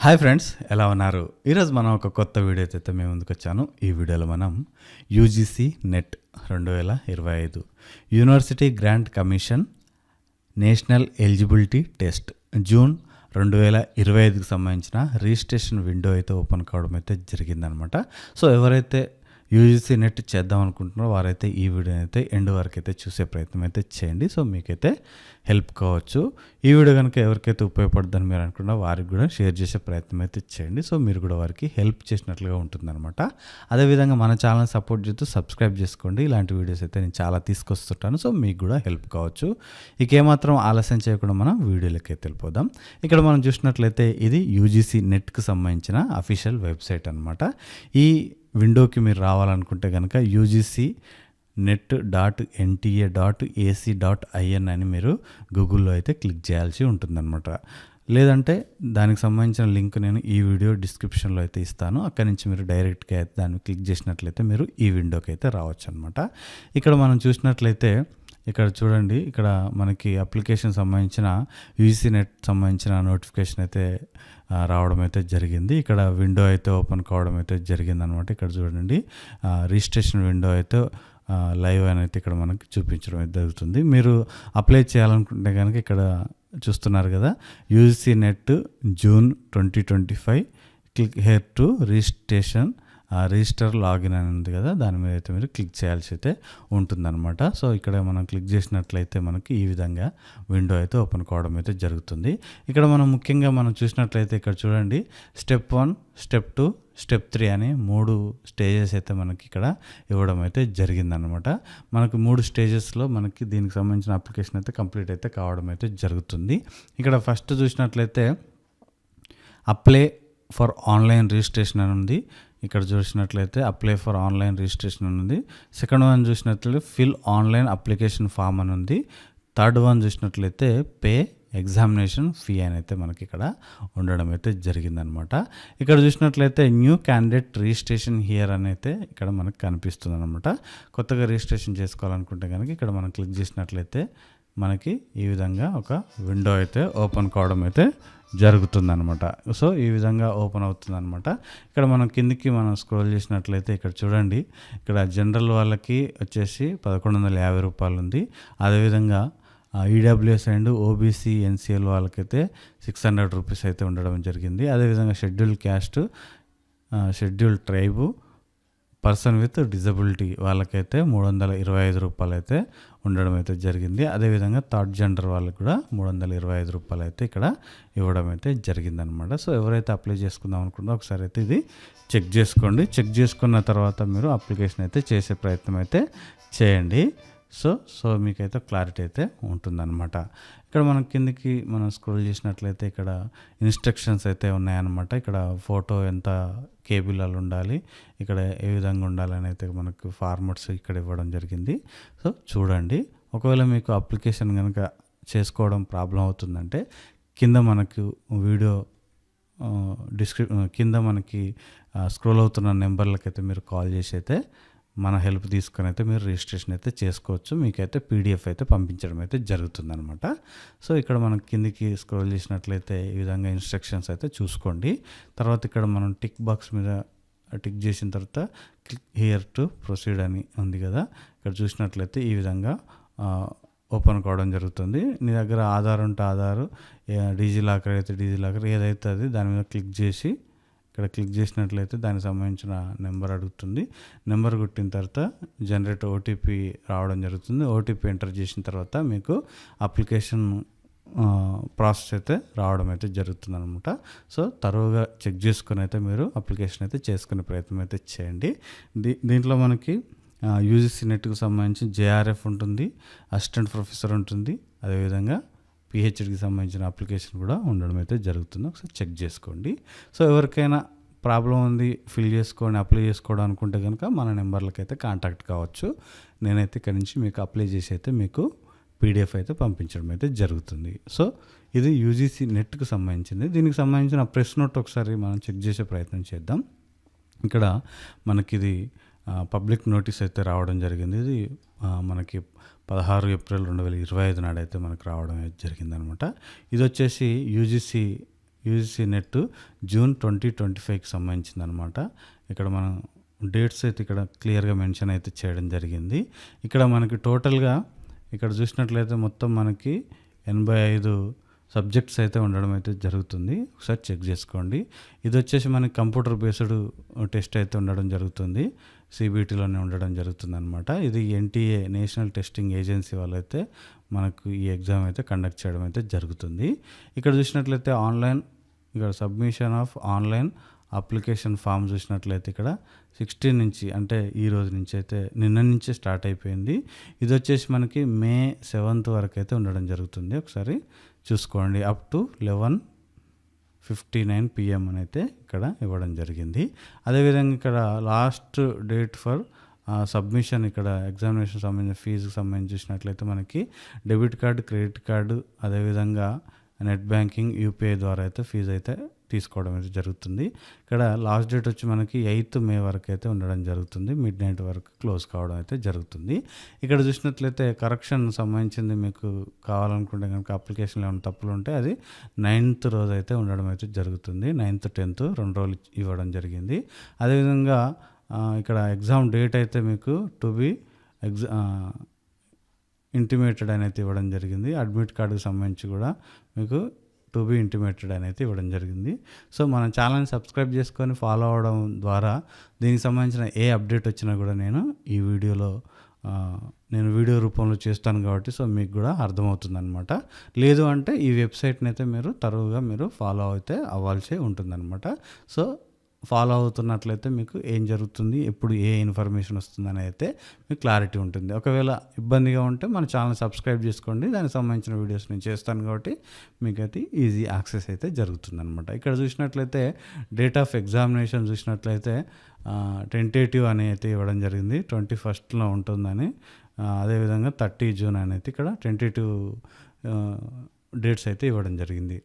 Hi friends, ఎలా ఉన్నారు? ఈరోజు మనం ఒక కొత్త వీడియో అయితే మేము ముందుకొచ్చాను. ఈ వీడియోలో మనం UGC NET 2025 university grant commission national eligibility test June 2025కి సంబంధించిన రిజిస్ట్రేషన్ విండో అయితే ఓపెన్ కావడం అయితే జరిగిందనమాట. సో ఎవరైతే యూజీసీ నెట్ చేద్దాం అనుకుంటున్నారో వారైతే ఈ వీడియోని అయితే ఎండ్ వరకు అయితే చూసే ప్రయత్నం అయితే చేయండి. సో మీకైతే హెల్ప్ కావచ్చు. ఈ వీడియో కనుక ఎవరికైతే ఉపయోగపడుతుందని మీరు అనుకున్నా వారికి కూడా షేర్ చేసే ప్రయత్నం అయితే చేయండి. సో మీరు కూడా వారికి హెల్ప్ చేసినట్లుగా ఉంటుందన్నమాట. అదేవిధంగా మన ఛానల్ సపోర్ట్ చేస్తూ సబ్స్క్రైబ్ చేసుకోండి. ఇలాంటి వీడియోస్ అయితే నేను చాలా తీసుకొస్తుంటాను. సో మీకు కూడా హెల్ప్ కావచ్చు. ఇక ఏమాత్రం ఆలస్యం చేయకుండా మనం వీడియోలకి అయితే వెళ్ళిపోదాం. ఇక్కడ మనం చూసినట్లయితే ఇది యూజీసీ నెట్కి సంబంధించిన అఫీషియల్ వెబ్సైట్ అనమాట. ఈ విండోకి మీరు రావాలనుకుంటే కనుక యూజీసీ net.nta.ac.in అని మీరు గూగుల్లో అయితే క్లిక్ చేయాల్సి ఉంటుందన్నమాట. లేదంటే దానికి సంబంధించిన లింక్ నేను ఈ వీడియో డిస్క్రిప్షన్లో అయితే ఇస్తాను. అక్కడి నుంచి మీరు డైరెక్ట్గా అయితే దాన్ని క్లిక్ చేసినట్లయితే మీరు ఈ విండోకి అయితే రావచ్చు అనమాట. ఇక్కడ మనం చూసినట్లయితే ఇక్కడ చూడండి, ఇక్కడ మనకి అప్లికేషన్ సంబంధించిన యూజీసీ నెట్ సంబంధించిన నోటిఫికేషన్ అయితే రావడం అయితే జరిగింది. ఇక్కడ విండో అయితే ఓపెన్ కావడం అయితే జరిగిందనమాట. ఇక్కడ చూడండి, రిజిస్ట్రేషన్ విండో అయితే లైవ్ అని అయితే ఇక్కడ మనకి చూపించడం అయితే జరుగుతుంది. మీరు అప్లై చేయాలనుకుంటే కనుక ఇక్కడ చూస్తున్నారు కదా, UGC net June 2025 click hair to registration register login అని ఉంది కదా, దాని మీద అయితే మీరు క్లిక్ చేయాల్సి అయితే ఉంటుందన్నమాట. సో ఇక్కడ మనం క్లిక్ చేసినట్లయితే మనకి ఈ విధంగా విండో అయితే ఓపెన్ కావడం అయితే జరుగుతుంది. ఇక్కడ మనం ముఖ్యంగా మనం చూసినట్లయితే ఇక్కడ చూడండి, స్టెప్ 1, స్టెప్ 2, స్టెప్ 3 అని 3 స్టేజెస్ అయితే మనకి ఇక్కడ ఇవ్వడం అయితే జరిగిందనమాట. మనకు 3 స్టేజెస్లో మనకి దీనికి సంబంధించిన అప్లికేషన్ అయితే కంప్లీట్ అయితే కావడం అయితే జరుగుతుంది. ఇక్కడ ఫస్ట్ చూసినట్లయితే అప్లై ఫర్ ఆన్లైన్ రిజిస్ట్రేషన్ అని ఉంది. ఇక్కడ చూసినట్లయితే అప్లై ఫర్ ఆన్లైన్ రిజిస్ట్రేషన్ అని ఉంది. సెకండ్ వన్ చూసినట్లయితే ఫిల్ ఆన్లైన్ అప్లికేషన్ ఫామ్ అని ఉంది. థర్డ్ వన్ చూసినట్లయితే పే ఎగ్జామినేషన్ ఫీ అని అయితే మనకి ఇక్కడ ఉండడం అయితే జరిగిందనమాట. ఇక్కడ చూసినట్లయితే న్యూ క్యాండిడేట్ రిజిస్ట్రేషన్ హియర్ అని అయితే ఇక్కడ మనకు కనిపిస్తుంది అనమాట. కొత్తగా రిజిస్ట్రేషన్ చేసుకోవాలనుకుంటే కనుక ఇక్కడ మనం క్లిక్ చేసినట్లయితే మనకి ఈ విధంగా ఒక విండో అయితే ఓపెన్ కావడం అయితే జరుగుతుందన్నమాట. సో ఈ విధంగా ఓపెన్ అవుతుందన్నమాట. ఇక్కడ మనం కిందికి మనం స్క్రోల్ చేసినట్లయితే ఇక్కడ చూడండి, ఇక్కడ జనరల్ వాళ్ళకి వచ్చేసి 1150 రూపాయలు ఉంది. అదేవిధంగా ఈడబ్ల్యూఎస్ అండ్ ఓబీసీ ఎన్సీఎల్ వాళ్ళకైతే 600 రూపీస్ అయితే ఉండడం జరిగింది. అదేవిధంగా scheduled caste, scheduled tribe, person with disability వాళ్ళకైతే 325 రూపాయలు అయితే ఉండడం అయితే జరిగింది. అదేవిధంగా థర్డ్ జెండర్ వాళ్ళకి కూడా 325 రూపాయలు అయితే ఇక్కడ ఇవ్వడం అయితే జరిగిందనమాట. సో ఎవరైతే అప్లై చేసుకుందాం అనుకుంటారో ఒకసారి అయితే ఇది చెక్ చేసుకోండి. చెక్ చేసుకున్న తర్వాత మీరు అప్లికేషన్ అయితే చేసే ప్రయత్నం అయితే చేయండి. సో మీకైతే క్లారిటీ అయితే ఉంటుందన్నమాట. ఇక్కడ మనం కిందకి మనం స్క్రోల్ చేసినట్లయితే ఇక్కడ ఇన్స్ట్రక్షన్స్ అయితే ఉన్నాయన్నమాట. ఇక్కడ ఫోటో ఎంత కేబీలలో ఉండాలి, ఇక్కడ ఏ విధంగా ఉండాలని అయితే మనకు ఫార్మాట్స్ ఇక్కడ ఇవ్వడం జరిగింది. సో చూడండి, ఒకవేళ మీకు అప్లికేషన్ కనుక చేసుకోవడం ప్రాబ్లం అవుతుందంటే కింద మనకు వీడియో కింద మనకి స్క్రోల్ అవుతున్న నెంబర్లకైతే మీరు కాల్ చేసి అయితే మన హెల్ప్ తీసుకొని అయితే మీరు రిజిస్ట్రేషన్ అయితే చేసుకోవచ్చు. మీకైతే పీడిఎఫ్ అయితే పంపించడం అయితే జరుగుతుందనమాట. సో ఇక్కడ మనం కిందికి స్క్రోల్ చేసినట్లయితే ఈ విధంగా ఇన్స్ట్రక్షన్స్ అయితే చూసుకోండి. తర్వాత ఇక్కడ మనం టిక్ బాక్స్ మీద టిక్ చేసిన తర్వాత క్లిక్ హియర్ టు ప్రొసీడ్ అని ఉంది కదా, ఇక్కడ చూసినట్లయితే ఈ విధంగా ఓపెన్ కావడం జరుగుతుంది. నీ దగ్గర ఆధార్ ఉంటే ఆధారు, డిజిలాకర్ అయితే డిజిలాకర్, ఏదైతే అది దాని మీద క్లిక్ చేసి ఇక్కడ క్లిక్ చేసినట్లయితే దానికి సంబంధించిన నెంబర్ అడుగుతుంది. నెంబర్ కొట్టిన తర్వాత జనరేట్ ఓటీపీ రావడం జరుగుతుంది. ఓటీపీ ఎంటర్ చేసిన తర్వాత మీకు అప్లికేషన్ ప్రాసెస్ అయితే రావడం అయితే జరుగుతుంది అనమాట. సో తరువుగా చెక్ చేసుకుని అయితే మీరు అప్లికేషన్ అయితే చేసుకునే ప్రయత్నం అయితే చేయండి. దీంట్లో మనకి యూజీసీ నెట్కి సంబంధించి జేఆర్ఎఫ్ ఉంటుంది, అసిస్టెంట్ ప్రొఫెసర్ ఉంటుంది, అదేవిధంగా పిహెచ్డికి సంబంధించిన అప్లికేషన్ కూడా ఉండడం అయితే జరుగుతుంది. ఒకసారి చెక్ చేసుకోండి. సో ఎవరికైనా ప్రాబ్లం ఉంది, ఫిల్ చేసుకొని అప్లై చేసుకోవడం అనుకుంటే కనుక మన నెంబర్లకి అయితే కాంటాక్ట్ కావచ్చు. నేనైతే ఇక్కడి నుంచి మీకు అప్లై చేసి అయితే మీకు పీడిఎఫ్ అయితే పంపించడం అయితే జరుగుతుంది. సో ఇది యూజీసీ నెట్కి సంబంధించింది. దీనికి సంబంధించిన ప్రెస్ నోట్ ఒకసారి మనం చెక్ చేసే ప్రయత్నం చేద్దాం. ఇక్కడ మనకి ఇది పబ్లిక్ నోటీస్ అయితే రావడం జరిగింది. ఇది మనకి 16 ఏప్రిల్ 2025 నాడైతే మనకు రావడం జరిగిందనమాట. ఇది వచ్చేసి యూజీసీ యూజీసీ నెట్ జూన్ 2025కి సంబంధించిందనమాట. ఇక్కడ మనం డేట్స్ అయితే ఇక్కడ క్లియర్గా మెన్షన్ అయితే చేయడం జరిగింది. ఇక్కడ మనకి టోటల్గా ఇక్కడ చూసినట్లయితే మొత్తం మనకి 85 సబ్జెక్ట్స్ అయితే ఉండడం అయితే జరుగుతుంది. ఒకసారి చెక్ చేసుకోండి. ఇది వచ్చేసి మనకి కంప్యూటర్ బేస్డ్ టెస్ట్ అయితే ఉండడం జరుగుతుంది. సిబిటీలోనే ఉండడం జరుగుతుంది అనమాట. ఇది ఎన్టీఏ నేషనల్ టెస్టింగ్ ఏజెన్సీ వాళ్ళైతే మనకు ఈ ఎగ్జామ్ అయితే కండక్ట్ చేయడం అయితే జరుగుతుంది. ఇక్కడ చూసినట్లయితే ఆన్లైన్ ఇక్కడ submission of online application form చూసినట్లయితే ఇక్కడ 16 నుంచి అంటే ఈ రోజు నుంచి అయితే నిన్న నుంచే స్టార్ట్ అయిపోయింది. ఇది వచ్చేసి మనకి మే 7th వరకు అయితే ఉండడం జరుగుతుంది. ఒకసారి చూసుకోండి. అప్ టు 11:59 PM అని అయితే ఇక్కడ ఇవ్వడం జరిగింది. అదేవిధంగా ఇక్కడ లాస్ట్ డేట్ ఫర్ సబ్మిషన్ ఇక్కడ ఎగ్జామినేషన్ సంబంధించిన ఫీజుకి సంబంధించి చూసినట్లయితే మనకి డెబిట్ కార్డు, క్రెడిట్ కార్డు, అదేవిధంగా నెట్ బ్యాంకింగ్, యూపీఐ ద్వారా అయితే ఫీజు అయితే తీసుకోవడం అయితే జరుగుతుంది. ఇక్కడ లాస్ట్ డేట్ వచ్చి మనకి 8th May వరకు అయితే ఉండడం జరుగుతుంది. మిడ్ నైట్ వరకు క్లోజ్ కావడం అయితే జరుగుతుంది. ఇక్కడ చూసినట్లయితే కరెక్షన్ సంబంధించింది మీకు కావాలనుకుంటే కనుక అప్లికేషన్లో ఏమైనా తప్పులు ఉంటే అది 9th రోజు అయితే ఉండడం అయితే జరుగుతుంది. 9th 10th 2 రోజులు ఇవ్వడం జరిగింది. అదేవిధంగా ఇక్కడ ఎగ్జామ్ డేట్ అయితే మీకు టు బి ఇంటిమేటెడ్ అని అయితే ఇవ్వడం జరిగింది. అడ్మిట్ కార్డుకి సంబంధించి కూడా మీకు టు బి ఇంటిమేటెడ్ అని అయితే ఇవ్వడం జరిగింది. సో మన ఛానల్ని సబ్స్క్రైబ్ చేసుకొని ఫాలో అవడం ద్వారా దీనికి సంబంధించిన ఏ అప్డేట్ వచ్చినా కూడా నేను ఈ వీడియోలో వీడియో రూపంలో చేస్తాను కాబట్టి సో మీకు కూడా అర్థమవుతుంది అనమాట. లేదు అంటే ఈ వెబ్సైట్ని అయితే మీరు తరువుగా మీరు ఫాలో అయితే అవ్వాల్సి ఉంటుందన్నమాట. సో ఫాలో అవుతున్నట్లయితే మీకు ఏం జరుగుతుంది, ఎప్పుడు ఏ ఇన్ఫర్మేషన్ వస్తుందని అయితే మీకు క్లారిటీ ఉంటుంది. ఒకవేళ ఇబ్బందిగా ఉంటే మన ఛానల్ సబ్స్క్రైబ్ చేసుకోండి. దానికి సంబంధించిన వీడియోస్ నేను చేస్తాను కాబట్టి మీకు అయితే ఈజీ యాక్సెస్ అయితే జరుగుతుందన్నమాట. ఇక్కడ చూసినట్లయితే డేట్ ఆఫ్ ఎగ్జామినేషన్ చూసినట్లయితే టెంటేటివ్ అని అయితే ఇవ్వడం జరిగింది. 21st ఉంటుందని. అదేవిధంగా 30 June అని అయితే ఇక్కడ టెంటేటివ్ డేట్స్ అయితే ఇవ్వడం జరిగింది.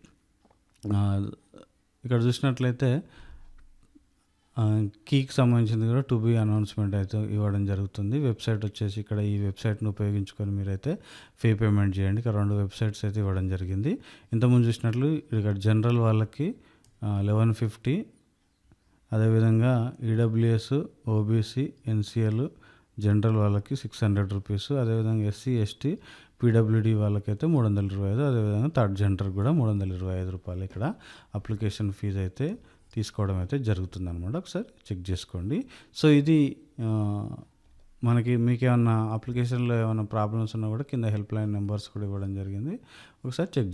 ఇక్కడ చూసినట్లయితే కీకి సంబంధించింది కూడా టు బీ అనౌన్స్మెంట్ అయితే ఇవ్వడం జరుగుతుంది. వెబ్సైట్ వచ్చేసి ఇక్కడ ఈ వెబ్సైట్ని ఉపయోగించుకొని మీరైతే ఫీ పేమెంట్ చేయండి. ఇక్కడ 2 వెబ్సైట్స్ అయితే ఇవ్వడం జరిగింది. ఇంతకుముందు చూసినట్లు ఇక్కడ జనరల్ వాళ్ళకి 1150, అదేవిధంగా ఈడబ్ల్యూఎస్, ఓబీసీ, ఎన్సీఎల్ జనరల్ వాళ్ళకి 600 రూపీస్, అదేవిధంగా ఎస్సీ, ఎస్టీ, పీడబ్ల్యూడీ వాళ్ళకైతే 325, అదేవిధంగా థర్డ్ జెండర్ కూడా 325 రూపాయలు ఇక్కడ అప్లికేషన్ ఫీజు అయితే తీసుకోవడం అయితే జరుగుతుందన్నమాట. ఒకసారి చెక్ చేసుకోండి. సో ఇది మీకు ఏమన్నా అప్లికేషన్లో ఏమైనా ప్రాబ్లమ్స్ ఉన్నా కూడా కింద హెల్ప్ లైన్ నెంబర్స్ కూడా ఇవ్వడం జరిగింది. ఒకసారి చెక్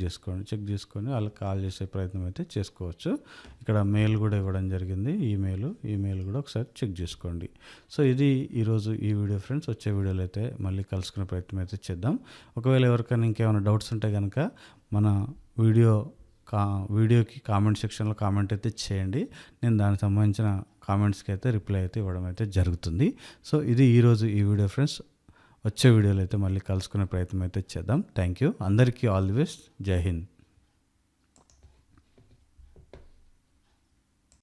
చేసుకొని వాళ్ళకి కాల్ చేసే ప్రయత్నం అయితే చేసుకోవచ్చు. ఇక్కడ మెయిల్ కూడా ఇవ్వడం జరిగింది. ఈమెయిల్ కూడా ఒకసారి చెక్ చేసుకోండి. సో ఇది ఈరోజు ఈ వీడియో ఫ్రెండ్స్. వచ్చే వీడియోలో అయితే మళ్ళీ కలుసుకునే ప్రయత్నం అయితే చేద్దాం. ఒకవేళ ఎవరికైనా ఇంకేమైనా డౌట్స్ ఉంటే కనుక మన వీడియోకి కామెంట్ సెక్షన్లో కామెంట్ అయితే చేయండి. నేను దానికి సంబంధించిన కామెంట్స్కి అయితే రిప్లై అయితే ఇవ్వడం అయితే జరుగుతుంది. సో ఇది ఈరోజు ఈ వీడియో ఫ్రెండ్స్. వచ్చే వీడియోలో అయితే మళ్ళీ కలుసుకునే ప్రయత్నం అయితే చేద్దాం. Thank you. అందరికీ ఆల్ ది బెస్ట్. జై హింద్.